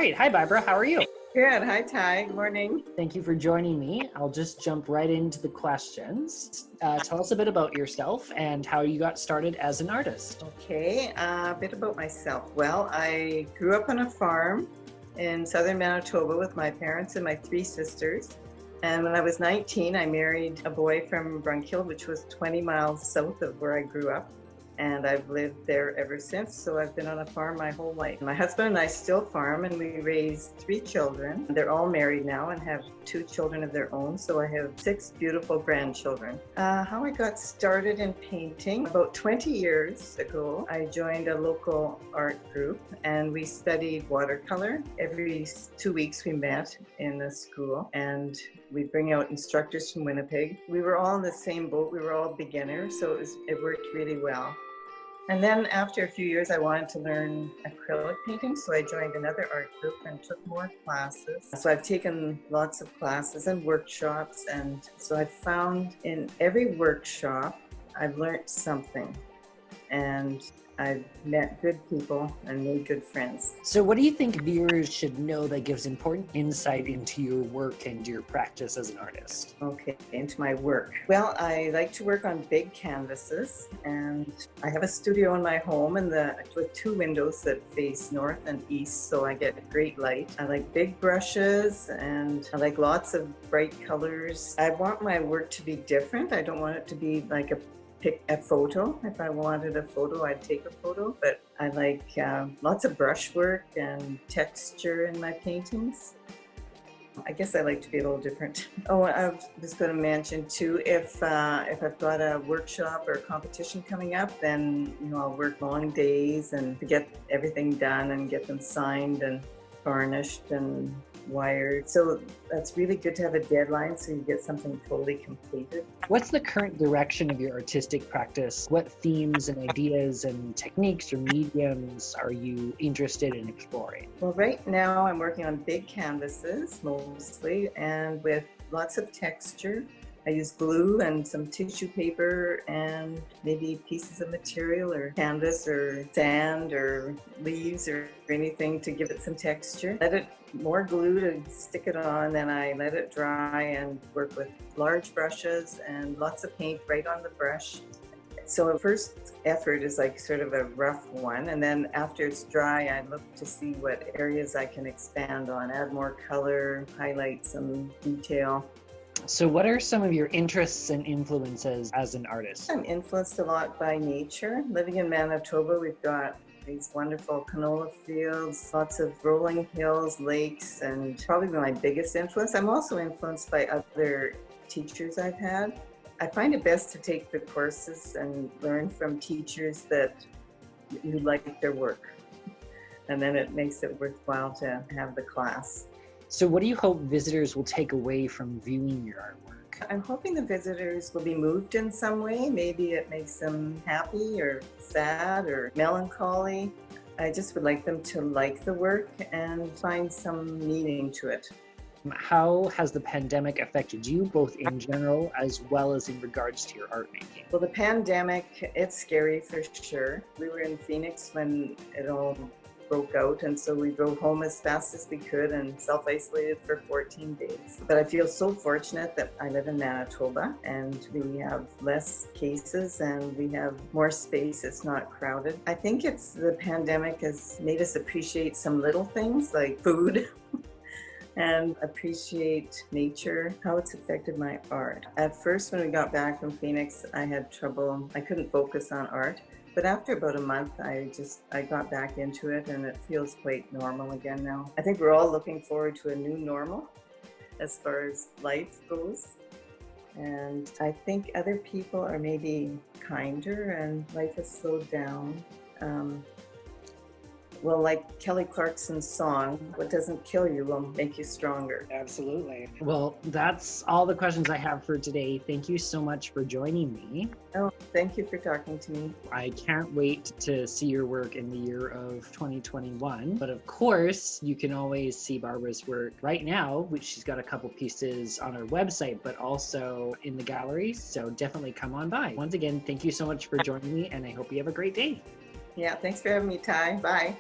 Great. Hi, Barbara. How are you? Good. Hi, Ty. Good morning. Thank you for joining me. I'll just jump right into the questions. Tell us a bit about yourself and how you got started as an artist. Okay, a bit about myself. Well, I grew up on a farm in southern Manitoba with my parents and my three sisters. And when I was 19, I married a boy from Brunkill, which was 20 miles south of where I grew up. And I've lived there ever since. So I've been on a farm my whole life. My husband and I still farm, and we raised three children. They're all married now and have two children of their own. So I have six beautiful grandchildren. How I got started in painting, about 20 years ago, I joined a local art group and we studied watercolor. Every 2 weeks we met in a school and we bring out instructors from Winnipeg. We were all in the same boat. We were all beginners, so it worked really well. And then after a few years, I wanted to learn acrylic painting, so I joined another art group and took more classes. So I've taken lots of classes and workshops, and so I've found in every workshop, I've learned something. And I've met good people and made good friends. So what do you think viewers should know that gives important insight into your work and your practice as an artist? Okay, into my work. Well, I like to work on big canvases, and I have a studio in my home with two windows that face north and east, so I get great light. I like big brushes and I like lots of bright colors. I want my work to be different. I don't want it to be like pick a photo. If I wanted a photo, I'd take a photo, but I like lots of brushwork and texture in my paintings. I guess I like to be a little different. Oh, I was just going to mention too, if I've got a workshop or a competition coming up, then I'll work long days and to get everything done and get them signed and varnished and wired. So that's really good to have a deadline so you get something totally completed. What's the current direction of your artistic practice? What themes and ideas and techniques or mediums are you interested in exploring? Well, right now I'm working on big canvases mostly and with lots of texture. I use glue and some tissue paper and maybe pieces of material or canvas or sand or leaves or anything to give it some texture. Let it more glue to stick it on, then I let it dry and work with large brushes and lots of paint right on the brush. So the first effort is like sort of a rough one, and then after it's dry, I look to see what areas I can expand on, add more color, highlight some detail. So what are some of your interests and influences as an artist? I'm influenced a lot by nature. Living in Manitoba, we've got these wonderful canola fields, lots of rolling hills, lakes, and probably my biggest influence. I'm also influenced by other teachers I've had. I find it best to take the courses and learn from teachers that you like their work. And then it makes it worthwhile to have the class. So what do you hope visitors will take away from viewing your artwork? I'm hoping the visitors will be moved in some way. Maybe it makes them happy or sad or melancholy. I just would like them to like the work and find some meaning to it. How has the pandemic affected you, both in general as well as in regards to your art making? Well, the pandemic, it's scary for sure. We were in Phoenix when it all broke out, and so we drove home as fast as we could and self-isolated for 14 days. But I feel so fortunate that I live in Manitoba and we have less cases and we have more space. It's not crowded. I think the pandemic has made us appreciate some little things like food and appreciate nature, how it's affected my art. At first, when we got back from Phoenix, I had trouble. I couldn't focus on art. But after about a month, I got back into it and it feels quite normal again now. I think we're all looking forward to a new normal as far as life goes. And I think other people are maybe kinder and life has slowed down. Well, like Kelly Clarkson's song, "What doesn't kill you will make you stronger." Absolutely. Well, that's all the questions I have for today. Thank you so much for joining me. Oh, thank you for talking to me. I can't wait to see your work in the year of 2021. But of course, you can always see Barbara's work right now, which she's got a couple pieces on her website, but also in the gallery. So definitely come on by. Once again, thank you so much for joining me, and I hope you have a great day. Yeah, thanks for having me, Ty. Bye.